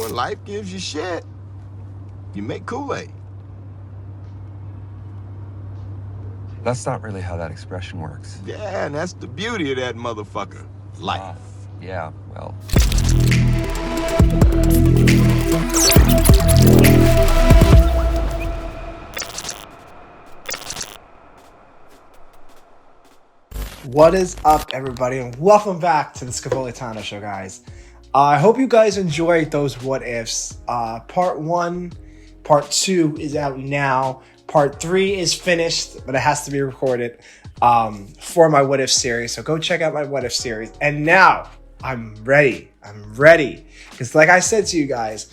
when life gives you shit, you make Kool-Aid. That's not really how that expression works. Yeah, and that's the beauty of that motherfucker. Life. Yeah, well. What is up, everybody, and welcome back to the Scapolitano Show, guys. I hope you guys enjoyed those what ifs. Part 1, part 2 is out now. Part 3 is finished, but it has to be recorded for my what if series. So go check out my what if series. And now I'm ready. Because like I said to you guys,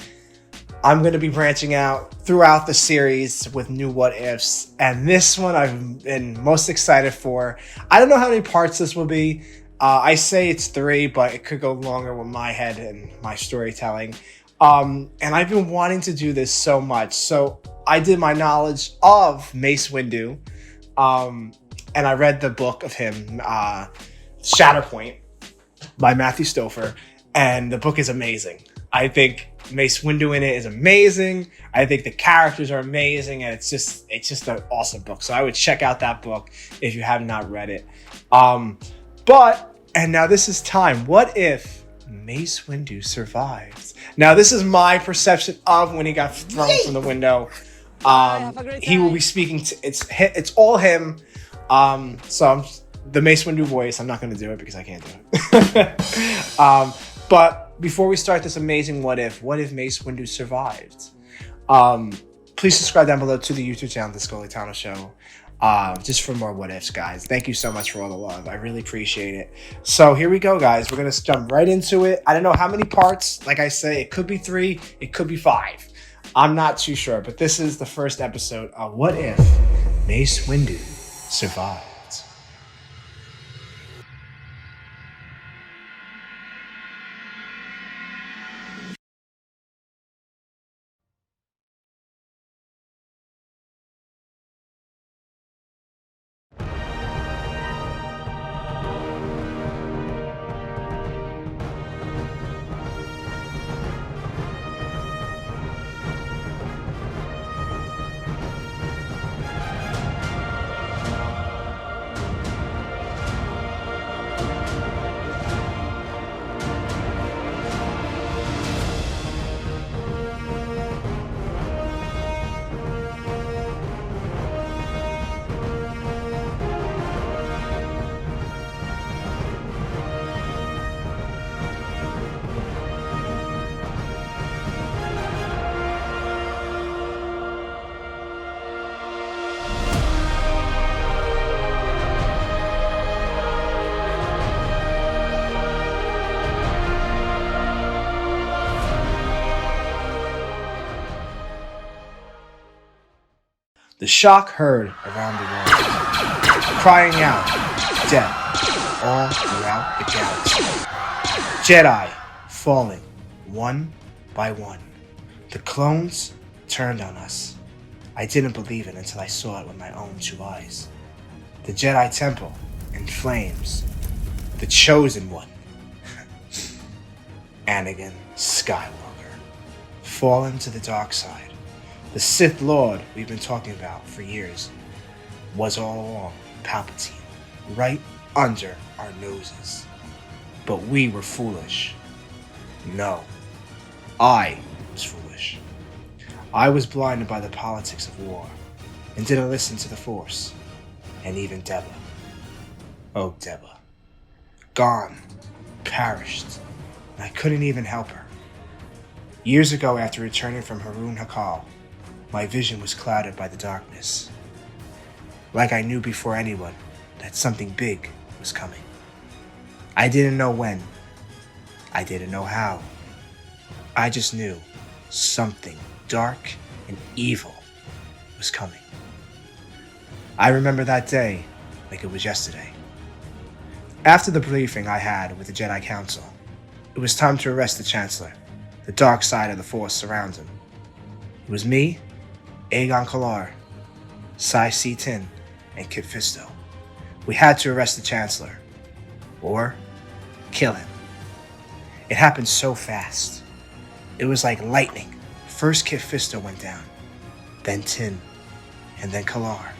I'm going to be branching out throughout the series with new what ifs. And this one I've been most excited for. I don't know how many parts this will be. I say it's 3, but it could go longer with my head and my storytelling. And I've been wanting to do this so much. So I did my knowledge of Mace Windu. And I read the book of him, Shatterpoint, by Matthew Stouffer. And the book is amazing. I think Mace Windu in it is amazing. I think the characters are amazing, and it's just an awesome book. So I would check out that book if you have not read it. And now this is time. What if Mace Windu survives? Now this is my perception of when he got thrown from the window. He will be speaking to it's all him. So I'm the Mace Windu voice. I'm not going to do it because I can't do it. But before we start this amazing what if Mace Windu survived? Please subscribe down below to the YouTube channel, The Scapolitano Show, just for more what ifs, guys. Thank you so much for all the love. I really appreciate it. So here we go, guys. We're going to jump right into it. I don't know how many parts. Like I say, it could be 3. It could be 5. I'm not too sure. But this is the first episode of What If Mace Windu Survived. The shock heard around the world, crying out, death all throughout the galaxy. Jedi falling one by one. The clones turned on us. I didn't believe it until I saw it with my own 2 eyes. The Jedi Temple in flames. The Chosen One, Anakin Skywalker, fallen to the dark side. The Sith Lord we've been talking about for years was all along Palpatine, right under our noses. But we were foolish. No, I was foolish. I was blinded by the politics of war and didn't listen to the Force, and even Deba. Oh, Deba. Gone, perished, and I couldn't even help her. Years ago, after returning from Harun Hakal, my vision was clouded by the darkness. Like I knew before anyone that something big was coming. I didn't know when. I didn't know how. I just knew something dark and evil was coming. I remember that day like it was yesterday. After the briefing I had with the Jedi Council, it was time to arrest the Chancellor. The dark side of the Force surrounds him. It was me, Aegon Kalar, Sai C-Tin, and Kit Fisto. We had to arrest the Chancellor, or kill him. It happened so fast. It was like lightning. First Kit Fisto went down, then Tin, and then Kalar.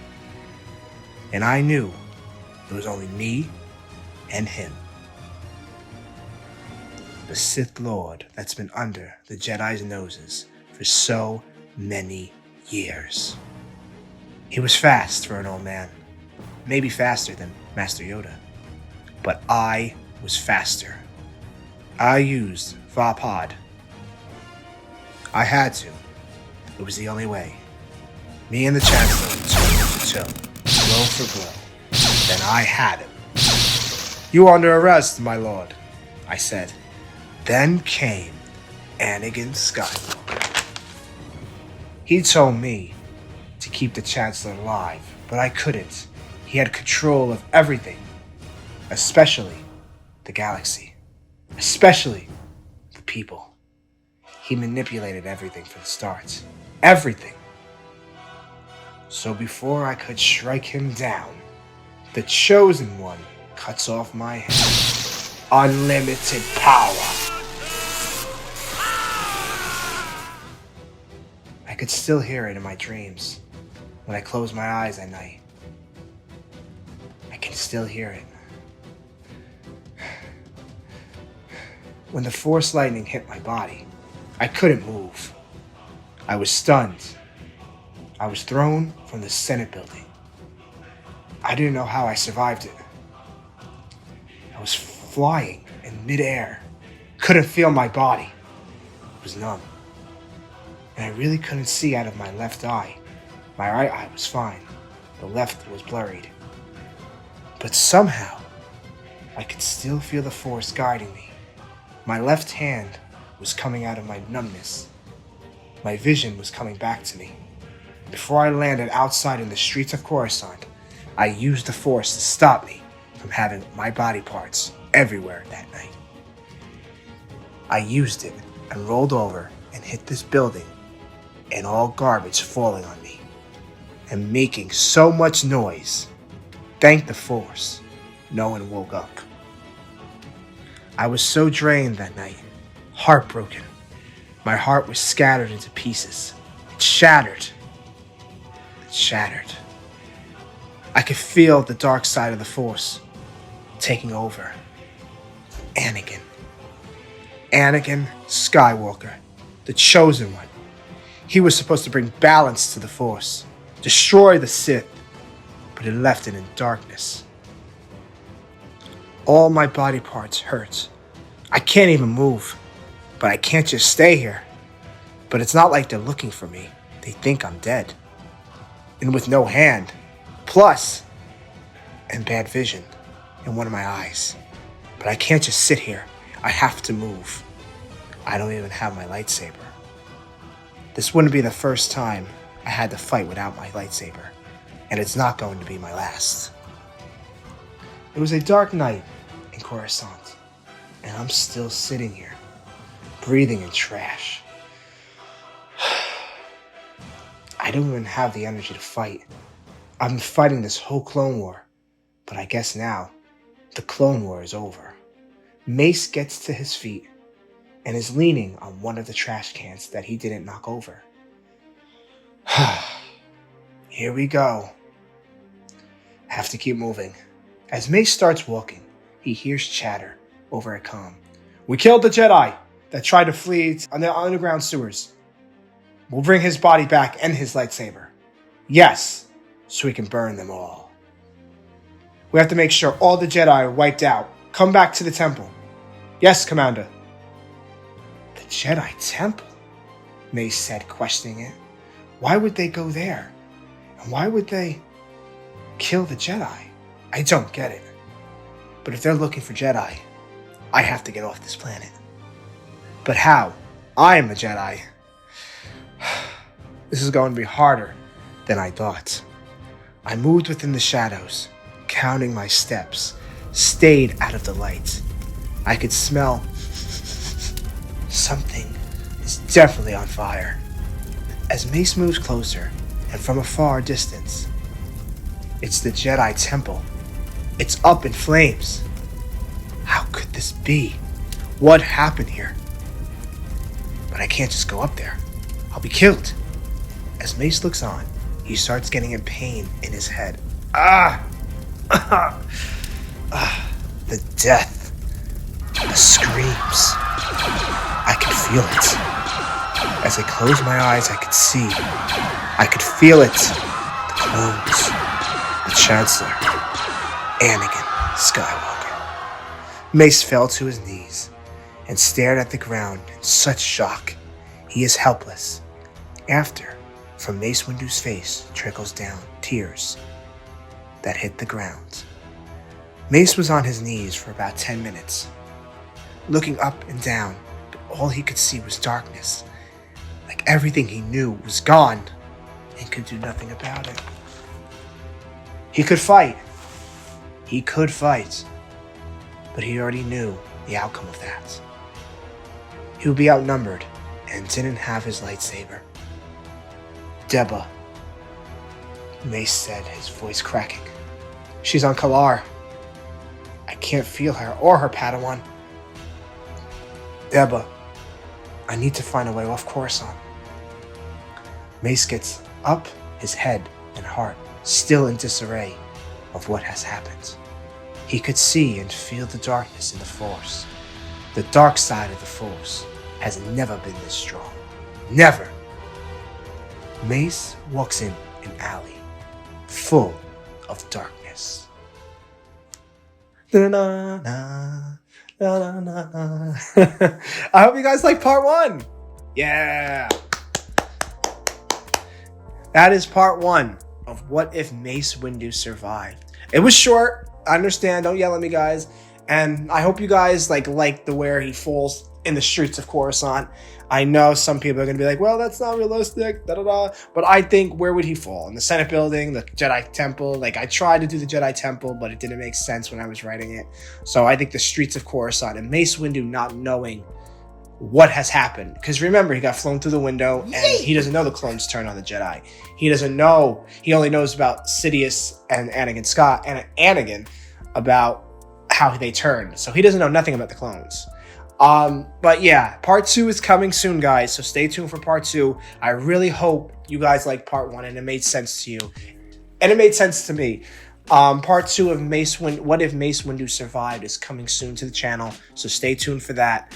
And I knew it was only me and him. The Sith Lord that's been under the Jedi's noses for so many years. He was fast for an old man, maybe faster than Master Yoda, but I was faster. I used Vapod. I had to. It was the only way. Me and the Chancellor, toe to toe, blow for blow. Then I had him. "You are under arrest, my lord," I said. Then came Anakin Skywalker. He told me to keep the Chancellor alive, but I couldn't. He had control of everything, especially the galaxy, especially the people. He manipulated everything from the start. Everything. So before I could strike him down, the Chosen One cuts off my head. Unlimited power. I could still hear it in my dreams when I close my eyes at night. I can still hear it. When the Force lightning hit my body, I couldn't move. I was stunned. I was thrown from the Senate building. I didn't know how I survived it. I was flying in midair. Couldn't feel my body. It was numb. And I really couldn't see out of my left eye. My right eye was fine. The left was blurred. But somehow, I could still feel the Force guiding me. My left hand was coming out of my numbness. My vision was coming back to me. Before I landed outside in the streets of Coruscant, I used the Force to stop me from having my body parts everywhere that night. I used it and rolled over and hit this building, and all garbage falling on me and making so much noise. Thank the Force, no one woke up. I was so drained that night, heartbroken. My heart was scattered into pieces. It shattered. It shattered. I could feel the dark side of the Force taking over. Anakin. Anakin Skywalker, the Chosen One. He was supposed to bring balance to the Force, destroy the Sith, but he left it in darkness. All my body parts hurt. I can't even move, but I can't just stay here. But it's not like they're looking for me. They think I'm dead. And with no hand, plus, and bad vision in one of my eyes. But I can't just sit here. I have to move. I don't even have my lightsaber. This wouldn't be the first time I had to fight without my lightsaber, and it's not going to be my last. It was a dark night in Coruscant, and I'm still sitting here, breathing in trash. I don't even have the energy to fight. I've been fighting this whole Clone War, but I guess now the Clone War is over. Mace gets to his feet and is leaning on one of the trash cans that he didn't knock over. Here we go. Have to keep moving. As Mace starts walking, he hears chatter over a comm. "We killed the Jedi that tried to flee on the underground sewers. We'll bring his body back and his lightsaber. Yes, so we can burn them all. We have to make sure all the Jedi are wiped out. Come back to the temple." "Yes, Commander." "The Jedi Temple?" Mace said, questioning it. Why would they go there? And why would they kill the Jedi? I don't get it. But if they're looking for Jedi, I have to get off this planet. But how? I am a Jedi. This is going to be harder than I thought. I moved within the shadows, counting my steps, stayed out of the light. I could smell something is definitely on fire. As Mace moves closer, and from a far distance, it's the Jedi Temple. It's up in flames. How could this be? What happened here? But I can't just go up there. I'll be killed. As Mace looks on, he starts getting a pain in his head. The death. The screams. I can feel it. As I close my eyes, I could see. I could feel it. The clones. The Chancellor. Anakin Skywalker. Mace fell to his knees and stared at the ground in such shock. He is helpless. After, from Mace Windu's face trickles down tears that hit the ground. Mace was on his knees for about 10 minutes, looking up and down, but all he could see was darkness. Like everything he knew was gone and could do nothing about it. He could fight. He could fight. But he already knew the outcome of that. He would be outnumbered and didn't have his lightsaber. Deba, Mace said, his voice cracking. She's on Kalar. I can't feel her or her Padawan. Deba, I need to find a way off Coruscant. Mace gets up, his head and heart still in disarray of what has happened. He could see and feel the darkness in the Force. The dark side of the Force has never been this strong. Never. Mace walks in an alley full of darkness. I hope you guys like part 1. Yeah. That is part 1 of What If Mace Windu Survived. It was short. I understand. Don't yell at me, guys. And I hope you guys like the where he falls in the streets of Coruscant. I know some people are going to be like, well, that's not realistic, da-da-da. But I think, where would he fall? In the Senate building, the Jedi Temple? Like, I tried to do the Jedi Temple, but it didn't make sense when I was writing it. So I think the streets of Coruscant and Mace Windu not knowing what has happened. Because remember, he got flown through the window, and he doesn't know the clones turn on the Jedi. He doesn't know. He only knows about Sidious and Anakin about how they turn. So he doesn't know nothing about the clones. But yeah, part 2 is coming soon, guys. So stay tuned for part 2. I really hope you guys like part 1 and it made sense to you. And it made sense to me. Part 2 of What If Mace Windu Survived is coming soon to the channel. So stay tuned for that.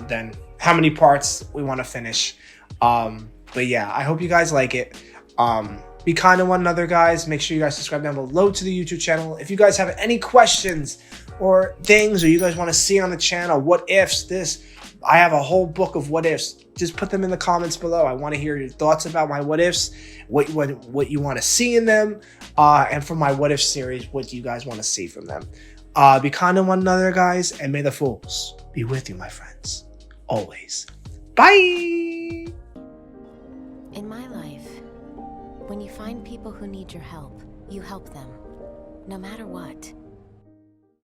Then how many parts we want to finish. But yeah, I hope you guys like it. Be kind to one another, guys. Make sure you guys subscribe down below to the YouTube channel. If you guys have any questions or things, or you guys want to see on the channel, what ifs, this, I have a whole book of what ifs. Just put them in the comments below. I want to hear your thoughts about my what ifs, what you want to see in them, and for my what if series, what do you guys want to see from them? Be kind to one another, guys, and may the Force be with you, my friends, always. Bye. In my life, when you find people who need your help, you help them, no matter what.